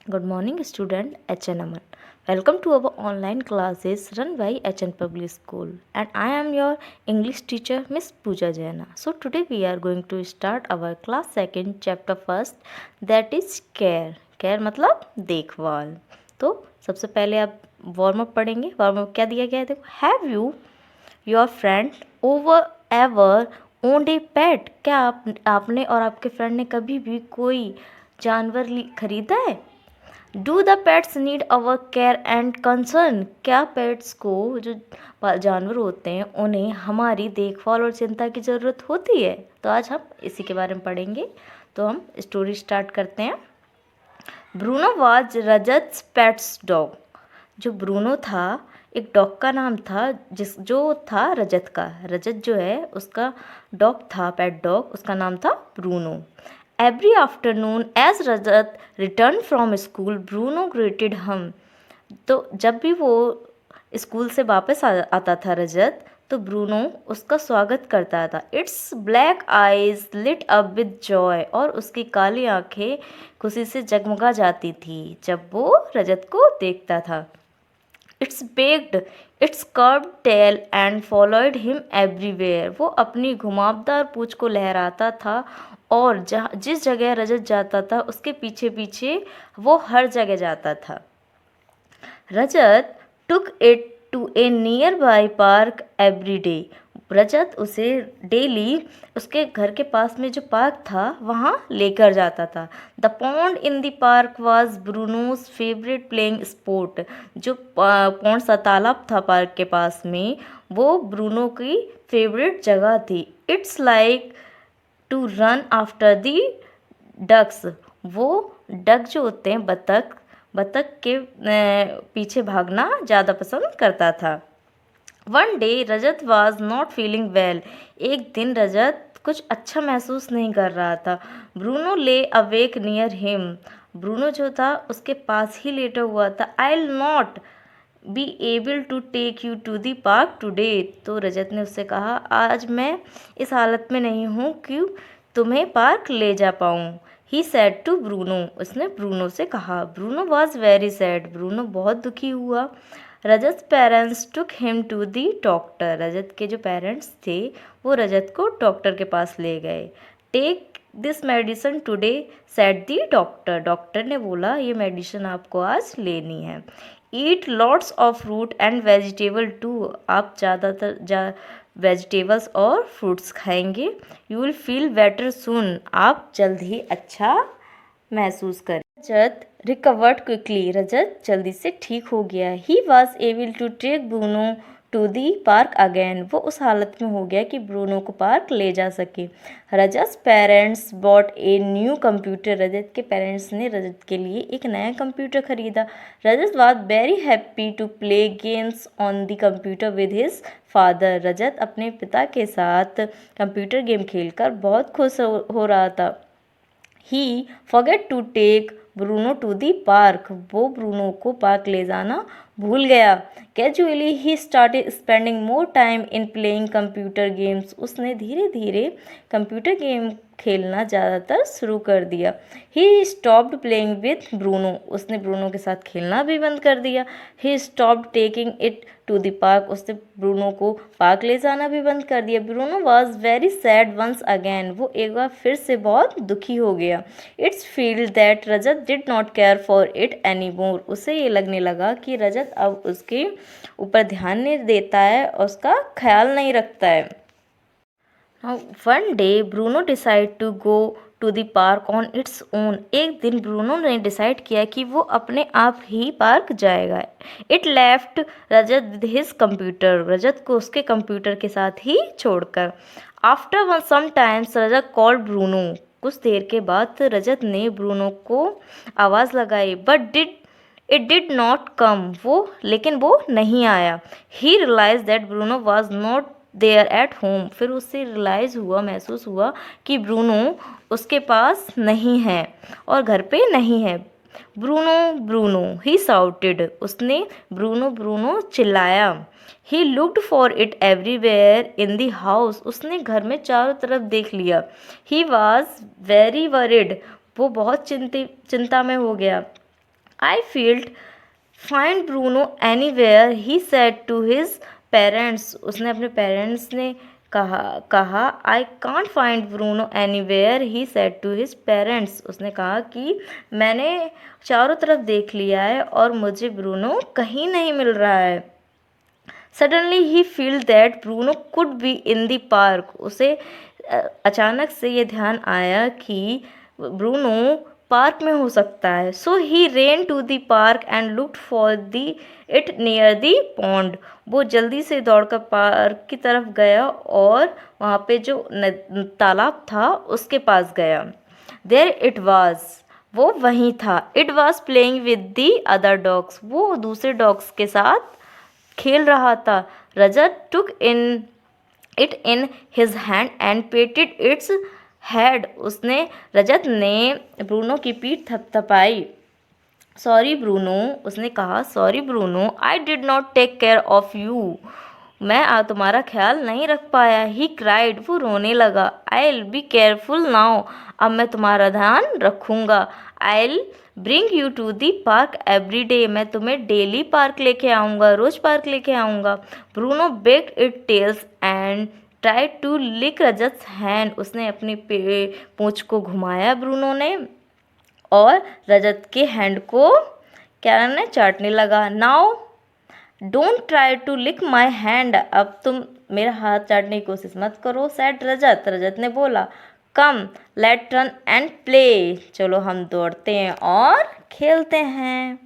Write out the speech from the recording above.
Good morning, student HN Aman. Welcome to our online classes run by HN Public School, and I am your English teacher, Miss Pooja Jaina. So today we are going to start our class second chapter first, that is care. Care मतलब देखभाल. तो सबसे पहले आप warm up पढ़ेंगे. Warm up क्या दिया गया है? देखो, have you your friend over ever owned a pet. क्या आपने और आपके फ्रेंड ने कभी भी कोई जानवर खरीदा है? Do the pets need our care and concern. क्या पेट्स को, जो जानवर होते हैं, उन्हें हमारी देखभाल और चिंता की ज़रूरत होती है? तो आज हम इसी के बारे में पढ़ेंगे. तो हम स्टोरी स्टार्ट करते हैं. Bruno was Rajat pets dog. जो ब्रूनो था, एक डॉग का नाम था जो था रजत का. रजत जो है उसका डॉग था, पेट डॉग, उसका नाम था Bruno. Every afternoon as Rajat returned from school, Bruno greeted him. तो जब भी वो स्कूल से वापस आता था रजत, तो ब्रूनो उसका स्वागत करता था. Its black eyes lit up with joy. और उसकी काली आंखें खुशी से जगमगा जाती थी जब वो रजत को देखता था. Its begged its curved tail and followed him everywhere. वो अपनी घुमावदार पूंछ को लहराता था और जिस जगह रजत जाता था उसके पीछे पीछे वो हर जगह जाता था. Rajat took it to a near by park every day. Rajat उसे डेली उसके घर के पास में जो पार्क था वहाँ लेकर जाता था. The pond in the park was Bruno's favourite playing sport. जो पॉन्ड सा तालाब था पार्क के पास में, वो ब्रूनो की फेवरेट जगह थी. Its like to run after the ducks. वो डक जो होते हैं, बतख के पीछे भागना ज़्यादा पसंद करता था. One day Rajat was not feeling well. एक दिन रजत कुछ अच्छा महसूस नहीं कर रहा था. ब्रूनो ले अवेक नियर हिम. ब्रूनो जो था उसके पास ही लेटा हुआ था. I will not be able to take you to the park today. तो रजत ने उससे कहा, आज मैं इस हालत में नहीं हूँ कि तुम्हें पार्क ले जा पाऊँ. He said to Bruno. उसने ब्रूनो से कहा. Bruno was very sad. Bruno बहुत दुखी हुआ. Rajat parents took him to the doctor. Rajat के जो पेरेंट्स थे वो रजत को डॉक्टर के पास ले गए. Take this medicine today said the doctor. Doctor ने बोला, ये मेडिसिन आपको आज लेनी है. Eat lots of fruit and vegetable too. आप ज़्यादातर वेजिटेबल्स और फ्रूट्स खाएंगे. You will feel better soon. आप जल्द ही अच्छा महसूस करें. रजत रिकवर्ड क्विकली. रजत जल्दी से ठीक हो गया. He was able to take Bruno to the park again. वो उस हालत में हो गया कि ब्रूनो को पार्क ले जा सके. Rajat parents bought a new computer. Rajat के पेरेंट्स ने रजत के लिए एक नया कंप्यूटर खरीदा. Rajat was very happy to play games on the computer with his father. Rajat अपने पिता के साथ कंप्यूटर गेम खेलकर बहुत खुश हो रहा था. He forget to take Bruno to the park. वो ब्रूनो को पार्क ले जाना भूल गया. Casually he started spending more time in playing computer games. उसने धीरे धीरे कंप्यूटर गेम खेलना ज़्यादातर शुरू कर दिया. He stopped playing with Bruno. उसने ब्रूनो के साथ खेलना भी बंद कर दिया. He stopped taking it to the park. उसने ब्रूनो को पार्क ले जाना भी बंद कर दिया. Bruno was very sad once again. वो एक बार फिर से बहुत दुखी हो गया. Its feel that Rajat did not care for it any more. उसे ये लगने लगा कि रजत अब उसके ऊपर ध्यान नहीं देता है, उसका ख्याल नहीं रखता है. One day Bruno decide to go to the park on its own. एक दिन ब्रूनो ने डिसाइड किया कि वो अपने आप ही पार्क जाएगा. It left Rajat with his computer. Rajat को उसके कंप्यूटर के साथ ही छोड़कर. After some times Rajat called Bruno. कुछ देर के बाद रजत ने ब्रूनो को आवाज़ लगाई. But it did not come. लेकिन वो नहीं आया. He realise that Bruno was not there at home. फिर उसे महसूस हुआ कि ब्रूनो उसके पास नहीं है और घर पे नहीं है. ब्रूनो ब्रूनो ही साउटेड. उसने ब्रूनो ब्रूनो चिल्लाया. He looked for it everywhere in the house. उसने घर में चारों तरफ देख लिया. He was very worried. वो बहुत चिंता में हो गया. I felt find Bruno anywhere, he said to his parents. उसने अपने पेरेंट्स ने कहा I can't find Bruno anywhere, he said to his parents. उसने कहा कि मैंने चारों तरफ देख लिया है और मुझे ब्रूनो कहीं नहीं मिल रहा है. Suddenly he felt that Bruno could be in the park. उसे अचानक से ये ध्यान आया कि ब्रूनो पार्क में हो सकता है. So he ran to the park and looked for it near the pond. वो जल्दी से दौड़कर पार्क की तरफ गया और वहाँ पे जो तालाब था उसके पास गया. There it was. वो वहीं था. It was playing with the other dogs. वो दूसरे डॉग्स के साथ खेल रहा था. रजत took it in his hand and patted its head. रजत ने ब्रूनो की पीठ थपथपाई. सॉरी ब्रूनो, उसने कहा sorry Bruno, I did not take care of you. मैं तुम्हारा ख्याल नहीं रख पाया. ही क्राइड, वो रोने लगा. I will be careful now, अब मैं तुम्हारा ध्यान रखूँगा. I will bring you to the park every day, मैं तुम्हें डेली पार्क लेके आऊँगा, रोज़ पार्क लेके आऊँगा. Bruno begged it tails and try to lick Rajat hand. उसने अपनी पूँछ को घुमाया ब्रूनो ने और रजत के हैंड को क्या ने चाटने लगा. Now don't try to lick my hand, अब तुम मेरा हाथ चाटने की कोशिश मत करो. सैड रजत, रजत ने बोला. कम लेट रन एंड प्ले, चलो हम दौड़ते हैं और खेलते हैं.